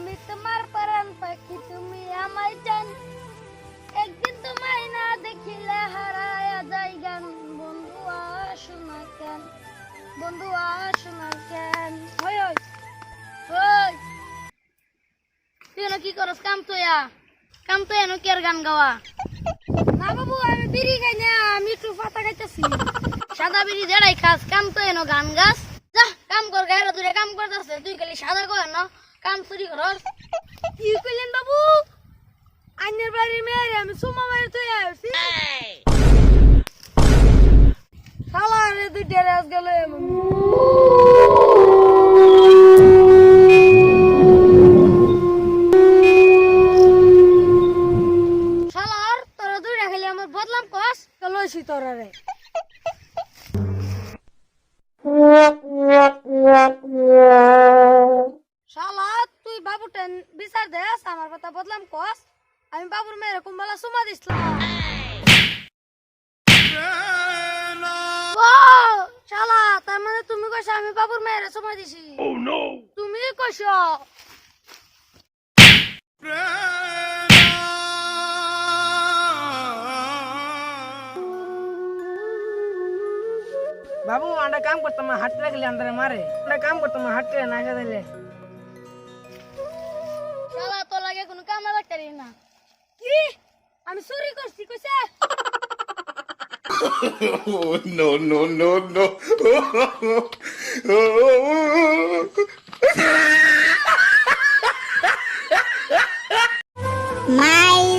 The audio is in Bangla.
আমি তোমার পরাণ পাখি তুমি আমায় জান একদিন তোমায় না দেখিলে হারায়া যাই গান বন্ধু আসো না কেন বন্ধু আসো না কেন হই হই হই তুই এনো কি করস কাম তো এনো কি আর গান গাওয়া না বাবু আমি বিড়ি খাই না আমি একটু পাতা খাইতেছি সাদা বিড়ি যেড়াই খাস কাম তো এনো গান গাস যা কাম কর গায়রা দূরে কাম করতেছে তুই খালি সাদা কর না কাম চুরি করস কি কইলেন বাবু আইনের বাড়ির মেয়ে আমি সুমা মারি তুই আসছি শালা রে তুই ডেরাস গেলে শালার তোরা দুই রাখলে আমার বদলাম কস লইছি তোরা রে শালা তুই বাবুটা বিচার দেস আমার কথা বদলাম কস আমি বাবুর মেয়ের কুম্বালা সুমা দিছিলাম ও শালা তার মানে তুমি কইছো আমি বাবুর মেয়ের সুমা দিছি তুমি কইছো বাবু আমরা কাম করতাম হাঁটতে লাগলে আন্দারে মারে আমরা কাম করতাম হাঁটতে না আসা দিলে শালা তো লাগে কোনো কাম না লাগতারি না কি আমি চুরি করছি কইছে Oh, no, no, no, no. My